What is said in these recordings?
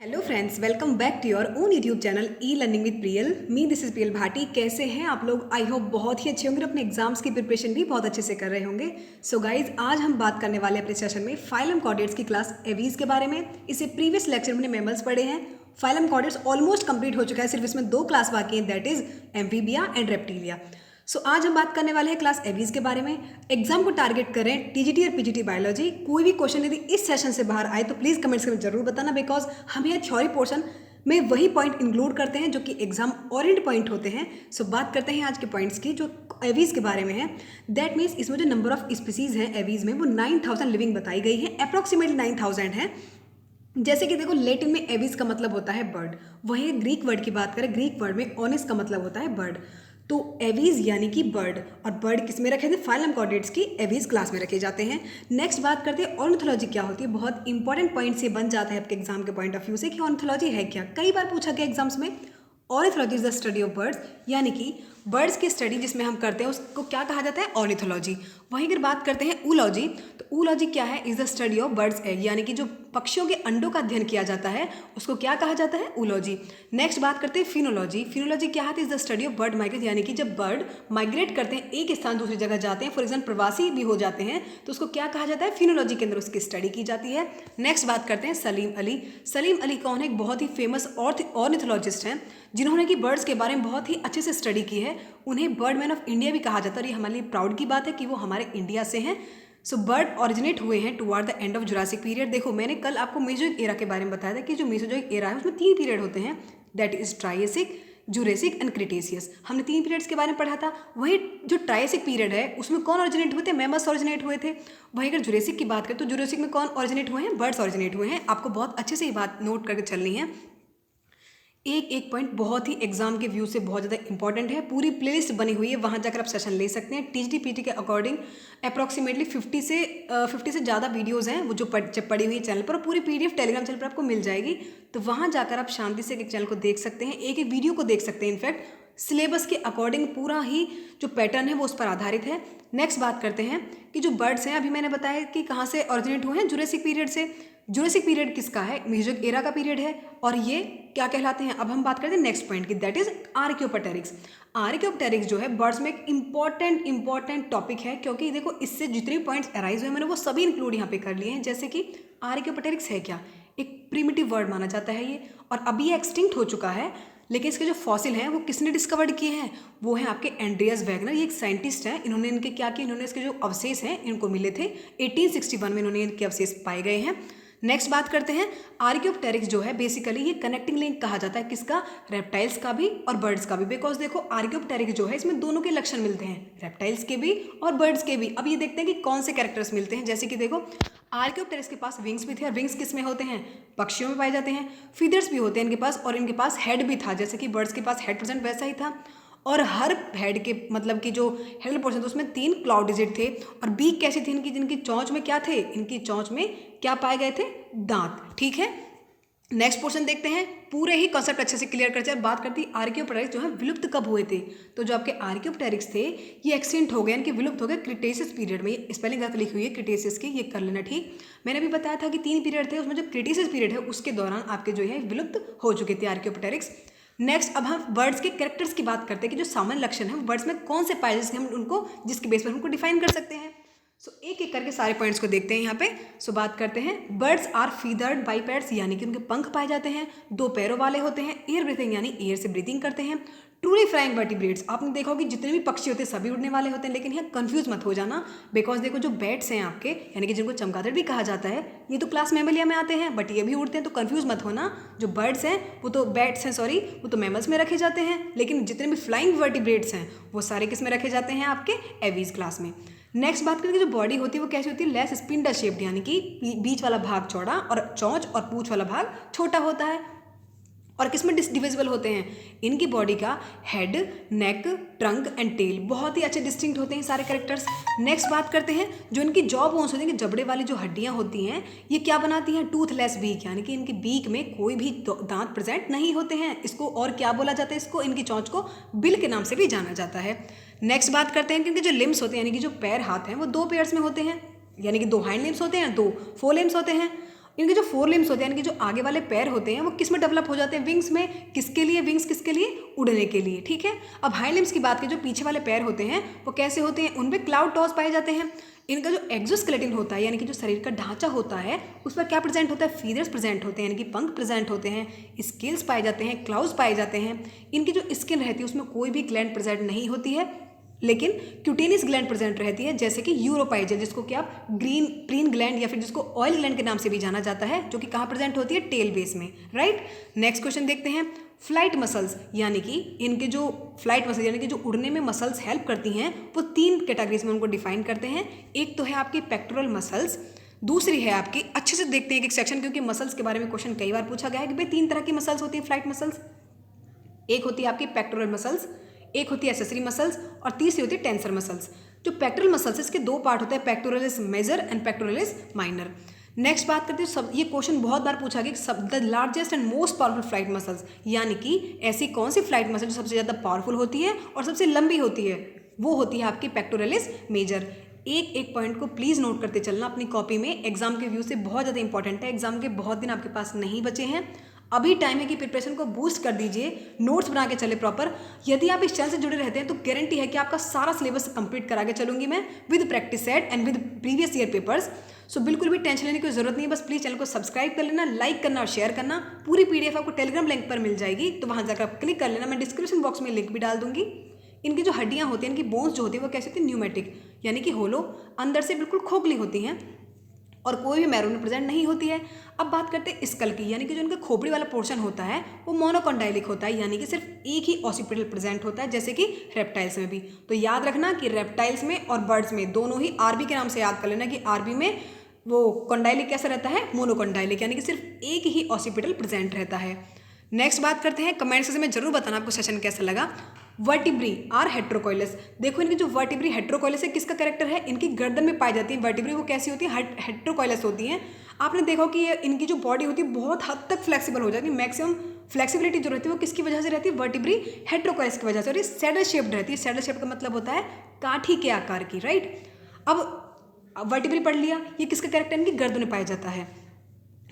Hello friends, welcome back to your own YouTube channel e learning with Priyal. This is Priyal Bhati. कैसे हैं आप लोग? I hope बहुत ही अच्छे होंगे, अपने एग्जाम्स की प्रिपरेशन भी बहुत अच्छे से कर रहे होंगे। सो गाइज, आज हम बात करने वाले हैं अपने सेशन में फाइलम कॉर्डेट्स की क्लास एवीज के बारे में। इसे प्रीवियस लेक्चर में मैमल्स पढ़े हैं। फाइलम कॉर्डेट्स ऑलमोस्ट कंप्लीट हो चुका है, सिर्फ इसमें 2 क्लास बाकी हैं, that is amphibia and reptilia. So आज हम बात करने वाले हैं क्लास एवीज के बारे में। एग्जाम को टारगेट करें टीजीटी और पीजीटी बायोलॉजी। कोई भी क्वेश्चन यदि इस सेशन से बाहर आए तो प्लीज़ कमेंट्स में जरूर बताना, बिकॉज हम यह थ्योरी पोर्शन में वही पॉइंट इंक्लूड करते हैं जो कि एग्जाम ओरिएंट पॉइंट होते हैं। सो बात करते हैं आज के पॉइंट्स की जो एवीज के बारे में है। दैट मीन्स इसमें जो नंबर ऑफ स्पीसीज हैं एवीज में, वो 9000 लिविंग बताई गई है, अप्रॉक्सीमेटली 9000 है। जैसे कि देखो, लेटिन में एविस का मतलब होता है बर्ड, वहीं ग्रीक वर्ड की बात करें, ग्रीक वर्ड में ओनिस का मतलब होता है बर्ड। तो एवीज यानी कि बर्ड, और बर्ड किस में रखे थे? फाइलम कॉर्डेट्स की एवीज क्लास में रखे जाते हैं। नेक्स्ट बात करते हैं ऑर्निथोलॉजी क्या होती है। बहुत इंपॉर्टेंट पॉइंट से बन जाता है आपके एग्जाम के पॉइंट ऑफ व्यू से कि ऑर्निथोलॉजी है क्या। कई बार पूछा गया एग्जाम्स में। Ornithology is the study of birds, यानी कि बर्ड्स की स्टडी जिसमें हम करते हैं उसको क्या कहा जाता है? ऑर्निथोलॉजी। वहीं अगर बात करते हैं ऊलॉजी, तो ऊलॉजी क्या है? Is the study of birds egg, यानी कि जो पक्षियों के अंडों का अध्ययन किया जाता है उसको क्या कहा जाता है? ऊलॉजी। नेक्स्ट बात करते हैं फिनोलॉजी। फिनोलॉजी क्या है? Is the study of bird migrate, यानी कि जब बर्ड माइग्रेट करते हैं, एक स्थान दूसरी जगह जाते हैं, फॉर एग्जाम्पल प्रवासी भी हो जाते हैं, तो उसको क्या कहा जाता है? फिनोलॉजी के अंदर उसकी स्टडी की जाती है। नेक्स्ट बात करते हैं सलीम अली। सलीम अली कौन है? एक बहुत ही फेमस ऑर्निथोलॉजिस्ट हैं जिन्होंने कि बर्ड्स के बारे में बहुत ही अच्छे से स्टडी की है। उन्हें बर्ड मैन ऑफ इंडिया भी कहा जाता है, और ये हमारे लिए प्राउड की बात है कि वो हमारे इंडिया से हैं। सो बर्ड ओरिजिनेट हुए हैं toward the end of Jurassic period. देखो, मैंने कल आपको मेसोजोइक एरा के बारे में बताया था कि जो मेसोजोइक एरा है उसमें 3 पीरियड होते हैं, that is Triassic, Jurassic and Cretaceous. हमने 3 पीरियड्स के बारे में पढ़ा था। वही जो ट्रायसिक पीरियड है उसमें कौन ओरिजिनेट हुए थे? मैमल्स ओरिजिनेट हुए थे। वहीं अगर जुरेसिक की बात करें तो जुरेसिक में कौन ओरिजिनेट हुए हैं? बर्ड्स ओरिजिनेट हुए हैं। आपको बहुत अच्छे से ये बात नोट करके चलनी है। एक एक पॉइंट बहुत ही एग्जाम के व्यू से बहुत ज़्यादा इंपॉर्टेंट है। पूरी प्लेलिस्ट बनी हुई है, वहाँ जाकर आप सेशन ले सकते हैं। टीजीटी पीटी के अकॉर्डिंग अप्रॉक्सीमेटली 50 से ज़्यादा वीडियोज़ हैं वो जो पड़ी हुई है चैनल पर, और पूरी पीडीएफ टेलीग्राम चैनल पर आपको मिल जाएगी। तो वहाँ जाकर आप शांति से एक चैनल को देख सकते हैं, एक एक वीडियो को देख सकते हैं। इनफैक्ट सिलेबस के अकॉर्डिंग पूरा ही जो पैटर्न है वो उस पर आधारित है। नेक्स्ट बात करते हैं कि जो बर्ड्स हैं, अभी मैंने बताया कि कहाँ से ऑरिजिनेट हुए हैं? जुरासिक पीरियड से। जुरासिक पीरियड किसका है? मेसोजोइक एरा का पीरियड है, और ये क्या कहलाते हैं? अब हम बात करते हैं नेक्स्ट पॉइंट की, दैट इज आर्कियोपटेरिक्स। आर्कियोपटेरिक्स जो है बर्ड्स में एक इंपॉर्टेंट टॉपिक है, क्योंकि देखो इससे जितने भी पॉइंट्स अराइज हुए मैंने वो सभी इंक्लूड यहाँ पे कर लिए हैं। जैसे कि आर्कियोपटेरिक्स है क्या? एक प्रिमिटिव वर्ड माना जाता है ये, और अभी ये एक्सटिंक्ट हो चुका है, लेकिन इसके जो फॉसिल हैं वो किसने डिस्कवर्ड किए हैं? वो हैं आपके एंड्रियास वैगनर। ये एक साइंटिस्ट हैं। इन्होंने इनके क्या किया? इन्होंने इसके जो अवशेष हैं इनको मिले थे 1861 में, इन्होंने इनके अवशेष पाए गए हैं। नेक्स्ट बात करते हैं आर्कियोपटेरिक्स जो है बेसिकली ये कनेक्टिंग लिंक कहा जाता है किसका? रेप्टाइल्स का भी और बर्ड्स का भी। बिकॉज देखो आर्कियोपटेरिक्स जो है इसमें दोनों के लक्षण मिलते हैं, रेप्टाइल्स के भी और बर्ड्स के भी। अब ये देखते हैं कि कौन से कैरेक्टर्स मिलते हैं। जैसे कि देखो आर्कियोपटेरिक्स के पास विंग्स भी थे, और विंग्स किस में होते हैं? पक्षियों में पाए जाते हैं। फीदर्स भी होते हैं इनके पास, और इनके पास हेड भी था, जैसे कि बर्ड्स के पास हेड प्रेजेंट वैसा ही था। और हर हेड के मतलब कि जो हेड पोर्शन था उसमें 3 क्लाउड डिजिट थे। और बीक कैसी थी इनकी? जिनकी चोंच में क्या थे? इनकी चोंच में क्या पाए गए थे? दांत। ठीक है, नेक्स्ट पोर्शन देखते हैं। पूरे ही कॉन्सेप्ट अच्छे से क्लियर करते हैं। बात करती है आर्कियोपटेरिक्स जो है विलुप्त कब हुए थे। तो जो आपके आर्कियोपटेरिक्स थे ये एक्सटिंक्ट हो गए, इनके विलुप्त हो गए क्रिटेशियस पीरियड में। स्पेलिंग गलत लिखी हुई है क्रिटेशियस की, ये कर लेना ठीक। मैंने भी बताया था कि 3 पीरियड थे, उसमें जो क्रिटेशियस पीरियड है उसके दौरान आपके जो है विलुप्त हो चुके थे आर्कियोपटेरिक्स। नेक्स्ट अब हम बर्ड्स के कैरेक्टर्स की बात करते हैं कि जो सामान्य लक्षण है बर्ड्स में कौन से पाए जाते हैं, हम उनको जिसके बेस पर उनको डिफाइन कर सकते हैं। सो एक एक करके सारे पॉइंट्स को देखते हैं यहाँ पे। सो बात करते हैं बर्ड्स आर फीदर्ड बाइपेड्स, यानी कि उनके पंख पाए जाते हैं, 2 पैरों वाले होते हैं, एयर ब्रीथिंग यानी एयर से ब्रीथिंग करते हैं, ट्रूली फ्लाइंग वर्टिब्रेट्स। आपने देखा होगा कि जितने भी पक्षी होते हैं सभी उड़ने वाले होते हैं, लेकिन यहाँ कंफ्यूज मत हो जाना। बिकॉज देखो जो बैट्स हैं आपके, यानी कि जिनको चमगादड़ भी कहा जाता है, ये तो क्लास मैमेलिया में आते हैं, बट ये भी उड़ते हैं, तो कंफ्यूज मत होना। जो बर्ड्स हैं वो तो बैट्स हैं, सॉरी वो तो मैमल्स में रखे जाते हैं, लेकिन जितने भी फ्लाइंग वर्टिब्रेट्स हैं वो सारे किस में रखे जाते हैं? आपके एवीज क्लास में। नेक्स्ट बात करें, जो बॉडी होती है वो कैसी होती है? लेस स्पिंडल शेप्ड, यानी कि बीच वाला भाग चौड़ा और चोंच और पूंछ वाला भाग छोटा होता है। और किसमें डिविजिबल होते हैं? इनकी बॉडी का head, neck, trunk and tail बहुत ही अच्छे डिस्टिंक्ट होते हैं सारे कैरेक्टर्स। नेक्स्ट बात करते हैं जो इनकी जॉ बोन्स होती हैं, जबड़े वाली जो हड्डियां होती हैं, ये क्या बनाती हैं? टूथलेस बीक, यानी कि इनकी बीक में कोई भी दांत प्रेजेंट नहीं होते हैं। इसको और क्या बोला जाता है? इसको, इनकी चोंच को बिल के नाम से भी जाना जाता है। नेक्स्ट बात करते हैं कि इनके जो लिम्स होते हैं, यानी कि जो पैर हाथ हैं, वो 2 पेयर्स में होते हैं, यानी कि 2 हाइंड लिम्स होते हैं, 2 फोर लिम्स होते हैं। इनके जो फोर लिम्स होते हैं, इनके जो आगे वाले पैर होते हैं, वो किस में डेवलप हो जाते हैं? विंग्स में। किसके लिए? विंग्स किसके लिए? उड़ने के लिए, ठीक है। अब हाइंड लिम्स की बात करें, जो पीछे वाले पैर होते हैं वो कैसे होते हैं? उनमें क्लाउड टॉस पाए जाते हैं। इनका जो एक्सोस्केलेटन होता है, यानी कि जो शरीर का ढांचा होता है, उस पर क्या प्रेजेंट होता है? फीदर्स प्रेजेंट होते हैं, यानी कि पंख प्रेजेंट होते हैं, स्केल्स पाए जाते हैं, क्लाउज पाए जाते हैं। इनकी जो स्किन रहती है उसमें कोई भी ग्लैंड प्रेजेंट नहीं होती है, लेकिन क्यूटेनियस ग्लैंड प्रेजेंट रहती है, जैसे कि यूरोपाइजल, जिसको कि आप प्रीन ग्लैंड या फिर जिसको ऑयल ग्लैंड के नाम से भी जाना जाता है, जो कि कहाँ प्रेजेंट होती है? टेल बेस में, राइट। नेक्स्ट क्वेश्चन देखते हैं। फ्लाइट मसल्स, यानी कि इनके जो फ्लाइट मसल्स यानी कि जो उड़ने में मसल्स हेल्प करती हैं, वो 3 कैटेगरीज में उनको डिफाइन करते हैं। एक तो है आपकी पेक्टोरल मसल्स, दूसरी है आपकी, अच्छे से देखते हैं एक सेक्शन, क्योंकि मसल्स के बारे में क्वेश्चन कई बार पूछा गया है कि भाई 3 तरह की मसल्स होती है फ्लाइट मसल्स। एक होती है आपकी पेक्टोरल मसल्स, एक होती है एक्सेसरी मसल्स, और तीसरी होती है टेंसर मसल्स। जो पेक्टोरल मसल्स, इसके 2 पार्ट होते हैं, pectoralis major and pectoralis minor. Next बात करते हैं, सब ये क्वेश्चन बहुत बार पूछा गया, सब the largest and most powerful flight muscles, यानी कि ऐसी कौन सी फ्लाइट मसल जो सबसे ज़्यादा पावरफुल होती है और सबसे लंबी होती है? वो होती है आपकी पेक्टोरलिस मेजर। एक एक पॉइंट को प्लीज़ नोट करते चलना अपनी कॉपी में, एग्जाम के व्यू से बहुत ज़्यादा इंपॉर्टेंट है। एग्जाम के बहुत दिन आपके पास नहीं बचे हैं, अभी टाइम है कि प्रिपरेशन को बूस्ट कर दीजिए, नोट्स बना के चले प्रॉपर। यदि आप इस चैनल से जुड़े रहते हैं तो गारंटी है कि आपका सारा सिलेबस कंप्लीट करा के चलूंगी मैं, with practice set and with previous year papers. So बिल्कुल भी टेंशन लेने की जरूरत नहीं है, बस प्लीज़ चैनल को सब्सक्राइब कर लेना, लाइक करना और शेयर करना। पूरी PDF आपको टेलीग्राम लिंक पर मिल जाएगी, तो वहाँ जाकर आप क्लिक कर लेना। मैं डिस्क्रिप्शन बॉक्स में लिंक भी डाल दूंगी। इनकी जो हड्डियाँ होती हैं, इनकी बोन्स जो होती है, वो कैसी होती है? न्यूमेटिक, यानी कि होलो, अंदर से बिल्कुल खोखली होती हैं और कोई भी मैरो में प्रेजेंट नहीं होती है। अब बात करते हैं स्कल की, यानी कि जो इनका खोपड़ी वाला पोर्शन होता है वो मोनोकॉन्डाइलिक होता है, यानी कि सिर्फ एक ही ऑसिपिटल प्रेजेंट होता है, जैसे कि रेप्टाइल्स में भी। तो याद रखना कि रेप्टाइल्स में और बर्ड्स में दोनों ही आरबी के नाम से याद कर लेना कि आरबी में वो कॉन्डाइलिक कैसा रहता है? मोनोकॉन्डाइलिक, यानी कि सिर्फ एक ही ऑसिपिटल प्रेजेंट रहता है। नेक्स्ट बात करते हैं, कमेंट सेक्शन में जरूर बताना आपको सेशन कैसा लगा। वर्टिब्री आर हेट्रोकोइलस, देखो इनकी जो वर्टिब्री हेट्रोकोइलस है, किसका कैरेक्टर है? इनकी गर्दन में पाई जाती है वर्टिब्री, वो कैसी होती है? हेट्रोकोइलस होती हैं। आपने देखो कि इनकी जो बॉडी होती है बहुत हद तक फ्लेक्सिबल हो जाती है, मैक्सिमम फ्लेक्सिबिलिटी जो रहती है वो किसकी वजह से रहती है? वर्टिब्री हेट्रोकोइलस की वजह से। और ये सैडल शेप्ड रहती है, सैडल शेप का मतलब होता है काठी के आकार की, राइट। अब वर्टिब्री पढ़ लिया, ये किसका कैरेक्टर? इनकी गर्दन में पाया जाता है।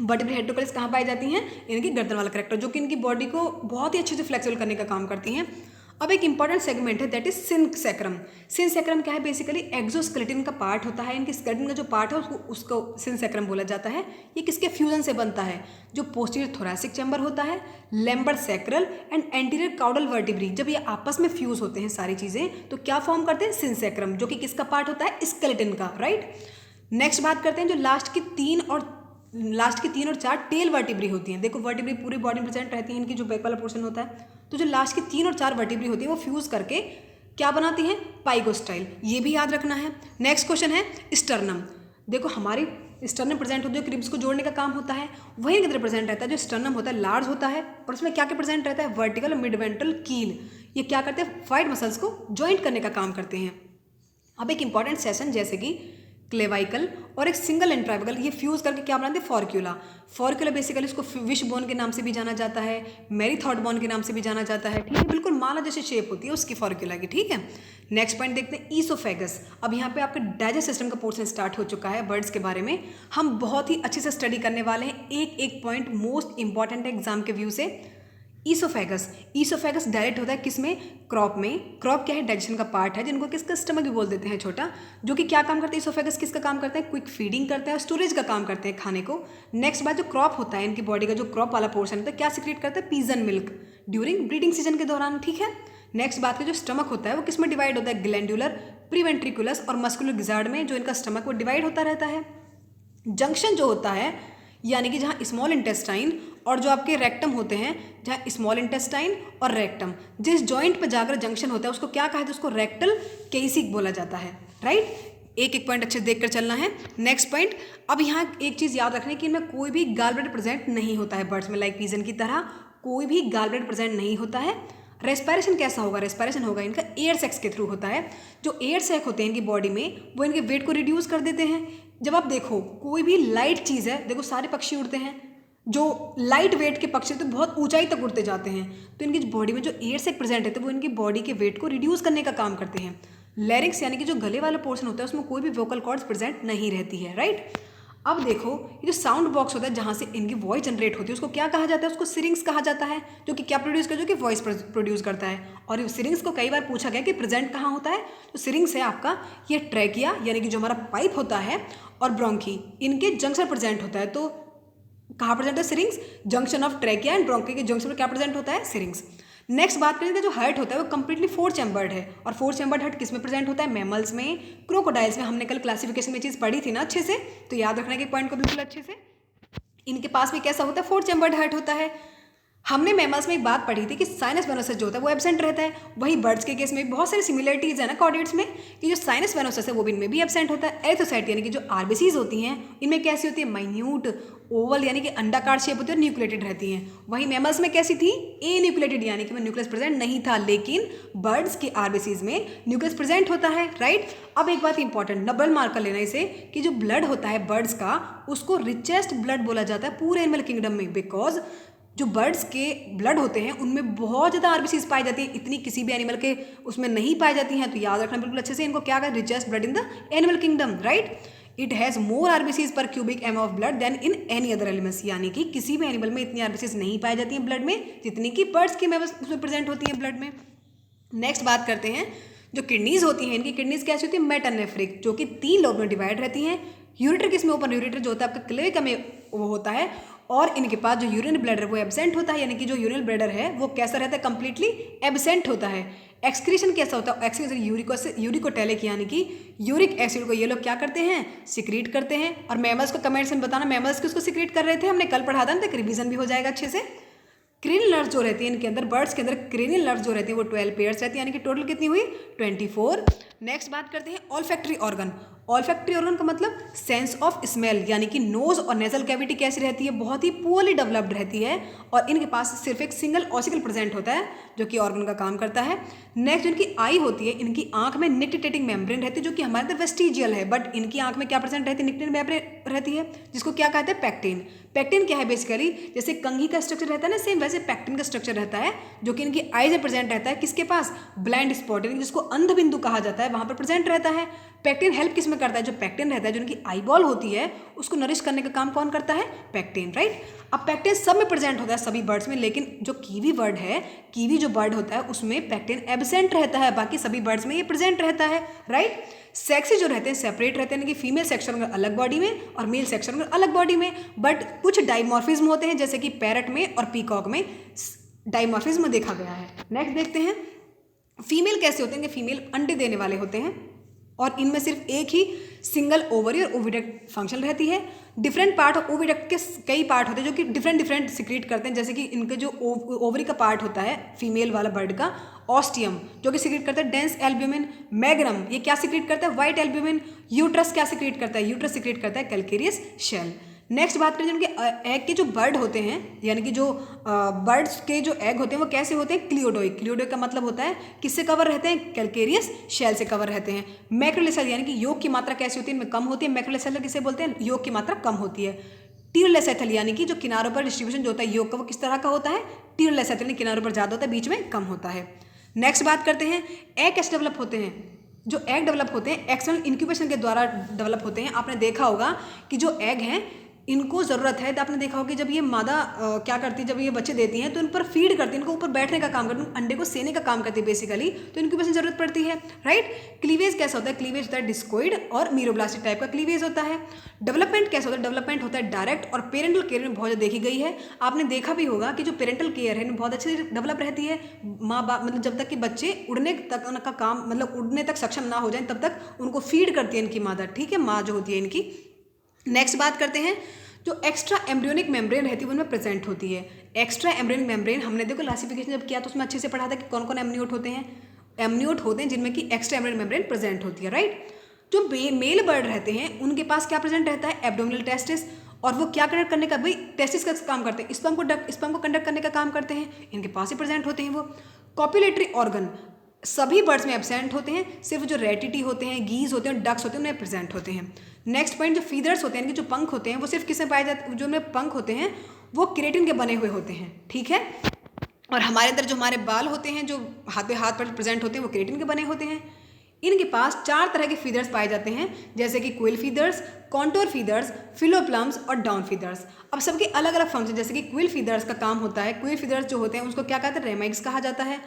वर्टिब्री हेट्रोकोइलस कहाँ पाई जाती हैं? इनकी गर्दन वाला कैरेक्टर, जो कि इनकी बॉडी को बहुत ही अच्छे से फ्लेक्सिबल करने का काम करती हैं। अब एक इंपॉर्टेंट सेगमेंट है, that is synsacrum. Synsacrum क्या है? बेसिकली एक्सोस्केलेटन का पार्ट होता है, इनके स्केलेटन का जो पार्ट है उसको सिन सैक्रम बोला जाता है। ये किसके फ्यूजन से बनता है? जो पोस्टीरियर थोरैसिक चैम्बर होता है, lumbar sacral and anterior caudal vertebrae, जब ये आपस में फ्यूज होते हैं सारी चीजें, तो क्या फॉर्म करते हैं? सिन सैक्रम, जो कि किसका पार्ट होता है? स्केलेटन का, राइट। नेक्स्ट बात करते हैं, जो लास्ट की 3 और 4 टेल वर्टिब्री होती हैं। देखो वर्टिब्री पूरी बॉडी में प्रेजेंट रहती है, इनकी जो बैक वाला पोर्शन होता है, तो जो लास्ट की 3 और 4 वर्टिब्री होती है वो फ्यूज करके क्या बनाती हैं? पाइगोस्टाइल, ये भी याद रखना है। नेक्स्ट क्वेश्चन है स्टर्नम। देखो हमारी स्टर्नम प्रेजेंट होती है, क्रिब्स को जोड़ने का काम होता है, वही किधर प्रेजेंट रहता है? जो स्टर्नम होता है लार्ज होता है, और उसमें क्या क्या प्रेजेंट रहता है? वर्टिकल मिड वेंट्रल कील। ये क्या करते हैं? फाइट मसल्स को ज्वाइंट करने का काम करते हैं। अब एक इंपॉर्टेंट सेशन जैसे कि क्लेवाइकल और एक सिंगल इंट्राइवल, ये फ्यूज करके क्या बनाते हैं? फॉर्क्यूला। फॉर्क्यूला बेसिकली इसको विश बोन के नाम से भी जाना जाता है, मैरीथॉड बोन के नाम से भी जाना जाता है, ठीक है। बिल्कुल माला जैसी शेप होती है उसकी फॉर्क्यूला की, ठीक है। नेक्स्ट पॉइंट देखते हैं, ईसोफेगस। अब यहाँ पे आपका डाइजेस्ट सिस्टम का पोर्शन स्टार्ट हो चुका है बर्ड्स के बारे में। हम बहुत ही अच्छे से स्टडी करने वाले हैं, एक एक पॉइंट मोस्ट इंपॉर्टेंट है एग्जाम के व्यू से। ईसोफेगस डायरेक्ट होता है किसमें? क्रॉप में। क्रॉप क्या है? डाइजेशन का पार्ट है, जिनको किसका स्टमक भी बोल देते हैं, छोटा, जो कि क्या काम करता है? ईसोफेगस किसका काम करता है? क्विक फीडिंग करता है, स्टोरेज का काम करते हैं खाने को। नेक्स्ट बात, जो क्रॉप होता है इनकी बॉडी का, जो क्रॉप वाला पोर्शन होता है, क्या सिक्रेट करता है? Pigeon milk during breeding season के दौरान, ठीक है। नेक्स्ट बात का जो स्टमक होता है वो किस में डिवाइड होता है? ग्लैंडुलर, प्रीवेंट्रिकुलस और मस्कुलर गिजार्ड में, जो इनका स्टमक वो डिवाइड होता रहता है। जंक्शन जो होता है, यानी कि जहाँ स्मॉल इंटेस्टाइन और जो आपके रेक्टम होते हैं, जहाँ स्मॉल इंटेस्टाइन और रेक्टम जिस जॉइंट पर जाकर जंक्शन होता है उसको क्या कहा जाता है? उसको रेक्टल केसिक बोला जाता है, राइट। एक एक पॉइंट अच्छे से देखकर चलना है। नेक्स्ट पॉइंट, अब यहाँ एक चीज़ याद रखनी कि इनमें कोई भी गॉल ब्लैडर प्रेजेंट नहीं होता है बर्ड्स में, लाइक पीजन की तरह कोई भी गॉल ब्लैडर प्रेजेंट नहीं होता है। रेस्पिरेशन कैसा होगा? रेस्पिरेशन होगा इनका एयर सैक्स के थ्रू होता है। जो एयर सैक होते हैं इनकी बॉडी में, वो इनके वेट को रिड्यूस कर देते हैं। जब आप देखो कोई भी लाइट चीज़ है, देखो सारे पक्षी उड़ते हैं, जो लाइट वेट के पक्षी तो बहुत ऊंचाई तक उड़ते जाते हैं, तो इनकी बॉडी में जो एयर सैक प्रेजेंट है वो इनकी बॉडी के वेट को रिड्यूस करने का काम करते हैं। लैरिंक्स यानी कि जो गले वाला पोर्शन होता है उसमें कोई भी वोकल कॉर्ड्स प्रेजेंट नहीं रहती है, राइट। अब देखो, ये जो साउंड बॉक्स होता है जहाँ से इनकी वॉइस जनरेट होती है उसको क्या कहा जाता है? उसको सिरिंग्स कहा जाता है, जो कि क्या प्रोड्यूस करता है? जो कि वॉइस प्रोड्यूस करता है। और सिरिंग्स को कई बार पूछा गया कि प्रेजेंट कहाँ होता है, तो सिरिंग्स है आपका ये ट्रैकिया यानी कि जो हमारा पाइप होता है और ब्रोंकी, इनके जंक्शन प्रेजेंट होता है। तो कहाँ प्रेजेंट है syrinx? Junction of trachea and bronchi के जंक्शन पर क्या प्रेजेंट होता है? सिरिंग्स। नेक्स्ट बात करेंगे, जो हार्ट होता है वो कंप्लीटली 4 चैम्बर्ड है। और 4 चैम्बर्ड हार्ट किस में प्रेजेंट होता है? मैमल्स में, क्रोकोडाइल्स में। हमने कल क्लासिफिकेशन में चीज़ पढ़ी थी ना अच्छे से, तो याद रखने के पॉइंट को बिल्कुल अच्छे से। इनके पास भी कैसा होता है? 4 चैम्बर्ड हार्ट होता है। हमने मैमल्स में एक बात पढ़ी थी कि साइनस वेनोसस जो होता है वो एब्सेंट रहता है। वही बर्ड्स के केस में बहुत सारी सिमिलरिटीज़ है ना कॉर्डेट्स में, कि जो साइनस वेनोसस है वो भी इनमें भी एब्सेंट होता है। एरिथ्रोसाइट यानी कि जो आरबीसीज होती हैं इनमें कैसी होती है? माइन्यूट ओवल यानी कि अंडाकार शेप होती है और न्यूक्लिएटेड रहती हैं। वही मैमल्स में कैसी थी? ए न्यूक्लिएटेड यानी कि में न्यूक्लियस प्रेजेंट नहीं था, लेकिन बर्ड्स के आरबीसीज में न्यूक्लियस प्रेजेंट होता है, राइट। अब एक बात इंपॉर्टेंट डबल मार्क कर लेना इसे, कि जो ब्लड होता है बर्ड्स का उसको रिचेस्ट ब्लड बोला जाता है पूरे एनिमल किंगडम में, बिकॉज जो बर्ड्स के ब्लड होते हैं उनमें बहुत ज़्यादा आरबीसीज पाई जाती है, इतनी किसी भी एनिमल के उसमें नहीं पाई जाती हैं। तो याद रखना बिल्कुल अच्छे से, इनको क्या कहते हैं? Richest blood in the animal kingdom, right. It has more RBCs per cubic M of blood than in any other elements, यानी कि किसी भी एनिमल में इतनी आरबीसीज नहीं पाई जाती हैं ब्लड में जितनी कि बर्ड्स की उसमें प्रेजेंट होती हैं ब्लड में। नेक्स्ट बात करते हैं, जो किडनीज होती हैं इनकी किडनीज कैसी होती है? मेटानेफ्रिक, जो कि 3 लोब में डिवाइड रहती हैं। यूरेटर किस में? ओपन यूरेटर जो होता है आपका क्लेविका में वो होता है। और इनके पास जो यूरिन ब्लैडर वो एब्सेंट होता है, यानी कि जो यूरिन ब्लैडर है वो कैसा रहता है? कंप्लीटली एब्सेंट होता है। एक्सक्रीशन कैसा होता है? एक्सक्रीशन यूरिकोटेलिक, यानी कि यूरिक एसिड को ये लोग क्या करते हैं? सिक्रीट करते हैं। और मैमल्स को कमेंट्स में बताना मैमल्स किसको सिक्रीट कर रहे थे, हमने कल पढ़ा था ना, तो रिवीजन भी हो जाएगा अच्छे से। क्रेनियल नर्व्स जो रहती है इनके अंदर, बर्ड्स के अंदर क्रेनियल नर्व्स जो रहती है वो 12 पेयर्स रहती है, यानी कि टोटल कितनी हुई? 24। नेक्स्ट बात करते हैं ऑल्फैक्टरी ऑर्गन। ऑल्फैक्टरी ऑर्गन का मतलब सेंस ऑफ स्मेल, यानी कि नोज और नेजल कैविटी कैसी रहती है? बहुत ही पुअरली डेवलप्ड रहती है। और इनके पास सिर्फ एक सिंगल ऑसिकल प्रेजेंट होता है जो कि ऑर्गन का काम करता है। नेक्स्ट इनकी आई होती है, इनकी आंख में निक्टिटेटिंग मेम्ब्रेन रहती है जो कि हमारे अंदर वेस्टिजियल है, बट इनकी आंख में क्या प्रेजेंट रहती है? निक्टिटेटिंग मेम्ब्रेन रहती है, जिसको क्या कहते हैं? पैक्टिन। पैक्टिन क्या है? बेसिकली जैसे कंघी का स्ट्रक्चर रहता है ना, सेम वैसे पैक्टिन का स्ट्रक्चर रहता है, जो कि इनकी आईज में प्रेजेंट रहता है। किसके पास? ब्लाइंड स्पॉट, यानी जिसको अंध बिंदु कहा जाता है, वहां पर प्रेजेंट रहता है। पैक्टिन हेल्प किस में करता है? जो पैक्टिन रहता है, जो उनकी आईबॉल होती है उसको नरिश करने का काम कौन करता है? Pectin, right. अब पैक्टिन सब में प्रेजेंट होता है सभी बर्ड्स में, लेकिन जो कीवी बर्ड है, कीवी जो बर्ड होता है उसमें पैक्टिन एब्सेंट रहता है, बाकी सभी बर्ड्स में ये प्रेजेंट रहता है, राइट। सेक्सी जो रहते हैं सेपरेट रहते हैं, यानी कि फीमेल सेक्शन अलग बॉडी में और मेल सेक्शन अलग बॉडी में, बट कुछ डाइमॉर्फिज्म होते हैं, जैसे कि पैरट में और पीकॉक में डाइमॉर्फिज्म देखा गया है। नेक्स्ट देखते हैं फीमेल कैसे होते हैं, कि फीमेल अंडे देने वाले होते हैं और इनमें सिर्फ एक ही सिंगल ओवरी और ओविडक्ट फंक्शन रहती है। डिफरेंट पार्ट ऑफ ओविडक्ट के कई पार्ट होते हैं जो कि डिफरेंट सिक्रीट करते हैं, जैसे कि इनके जो ओवरी का पार्ट होता है फीमेल वाला बर्ड का, ऑस्टियम, जो कि सिक्रीट करता है डेंस एल्ब्यूमिन। मैग्नम ये क्या सिक्रीट करता है? White albumin. यूट्रस क्या सिक्रीट करता है? यूट्रस सिक्रीट करता है कैल्केरियस शेल। नेक्स्ट बात करें जिनके एग के जो बर्ड होते हैं, यानी कि जो बर्ड्स के जो एग होते हैं वो कैसे होते हैं? क्लियोडोइक। क्लियोडोइक का मतलब होता है किससे कवर रहते हैं? कैल्केरियस शेल से कवर रहते हैं। मैक्रोलेसल यानी कि योग की मात्रा कैसी होती है? इनमें कम होती है। मैक्रोलेसल किसे बोलते हैं? योग की मात्रा कम होती है। टीरोलेसेथल यानी कि जो किनारों पर डिस्ट्रीब्यूशन जो होता है योग का वो किस तरह का होता है? टीरोलेसेथल, किनारों पर ज़्यादा होता है, बीच में कम होता है। नेक्स्ट बात करते हैं एग कैसे डेवलप होते हैं। जो एग डेवलप होते हैं एक्सटर्नल इंक्यूबेशन के द्वारा डेवलप होते हैं। आपने देखा होगा कि जो एग हैं इनको ज़रूरत है, तो आपने देखा होगा कि जब ये मादा क्या करती है, जब ये बच्चे देती हैं तो इन पर फीड करती है, इनको ऊपर बैठने का काम करती है, अंडे को सेने का काम करती है बेसिकली, तो इनक्यूबेशन जरूरत पड़ती है, राइट। क्लीवेज कैसा होता है? क्लीवेज होता है डिस्कोइड और मीरोब्लास्टिक टाइप का क्लीवेज होता है। डेवलपमेंट कैसा होता है? डेवलपमेंट होता है डायरेक्ट और पेरेंटल केयर में बहुत ज़्यादा देखी गई है। आपने देखा भी होगा कि जो पेरेंटल केयर है बहुत अच्छे से डेवलप रहती है। माँ बाप मतलब जब तक कि बच्चे उड़ने तक का काम मतलब उड़ने तक सक्षम ना हो जाए तब तक उनको फीड करती है इनकी मादा, ठीक है, माँ जो होती है इनकी। नेक्स्ट बात करते हैं जो एक्स्ट्रा एम्ब्रियोनिक मेम्ब्रेन रहती है वो उनमें प्रेजेंट होती है। एक्स्ट्रा एम्ब्रियोनिक मेम्ब्रेन हमने देखो क्लासिफिकेशन जब किया तो उसमें अच्छे से पढ़ा था कि कौन कौन एमनियोट होते हैं। एमनियोट होते हैं जिनमें कि एक्स्ट्रा एम्ब्रियोनिक मेम्ब्रेन प्रेजेंट होती है, राइट। जो मेल बर्ड रहते हैं उनके पास क्या प्रेजेंट रहता है? एब्डोमिनल टेस्टिस, और वो क्या कंडक्ट करने का? भाई टेस्टिस का काम करते हैं, स्पर्म को कंडक्ट करने का काम करते हैं, इनके पास ही प्रेजेंट होते हैं वो। कॉपुलेटरी ऑर्गन सभी बर्ड्स में एब्सेंट होते हैं, सिर्फ जो रेटिटी होते हैं, गीज होते हैं, डक्स होते हैं उनमें प्रेजेंट होते हैं। नेक्स्ट पॉइंट जो फीदर्स होते हैं, इनके जो पंख होते हैं वो सिर्फ किसमें पाए जाते हैं? जो उनमें पंख होते हैं वो केराटिन के बने हुए होते हैं, ठीक है। और हमारे अंदर जो हमारे बाल होते हैं जो हाथ पे हाथ पर प्रेजेंट होते हैं वो केराटिन के बने होते हैं। इनके पास 4 तरह के फीदर्स पाए जाते हैं, जैसे कि क्विल फीदर्स, कॉन्टोर फीदर्स, फिलोप्लम्स और डाउन फीदर्स। अब सबके अलग अलग फंक्शन, जैसे कि क्विल फीदर्स का काम होता है, क्विल फीदर्स जो होते हैं उसको क्या कहते हैं, रेमाइड्स कहा जाता है।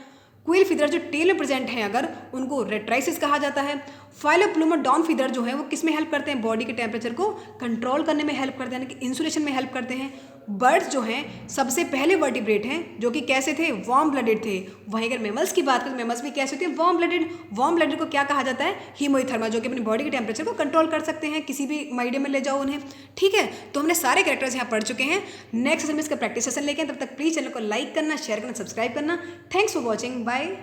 क्विल फीदर जो टेल में प्रेजेंट हैं अगर, उनको रेट्राइसिस कहा जाता है। फाइलोप्लूम और डाउन फीदर जो है वो किस में हेल्प करते हैं, बॉडी के टेम्परेचर को कंट्रोल करने में हेल्प करते हैं, यानी कि इंसुलेशन में हेल्प करते हैं। बर्ड्स जो हैं सबसे पहले वर्टिब्रेट हैं जो कि कैसे थे, वार्म ब्लडेड थे। वहीं अगर मेमल्स की बात करें तो मेमल्स भी कैसे होते हैं, वार्म ब्लडेड। वार्म ब्लडेड को क्या कहा जाता है, हीमोथर्मा, जो कि अपनी बॉडी के टेम्परेचर को कंट्रोल कर सकते हैं, किसी भी मीडियम में ले जाओ उन्हें। ठीक है, तो हमने सारे कैरेक्टर्स यहाँ पढ़ चुके हैं। नेक्स्ट सेशन में इसका प्रैक्टिस सेशन लेके, तब तक प्लीज चैनल को लाइक करना, शेयर करना, सब्सक्राइब करना। Thanks for watching, bye.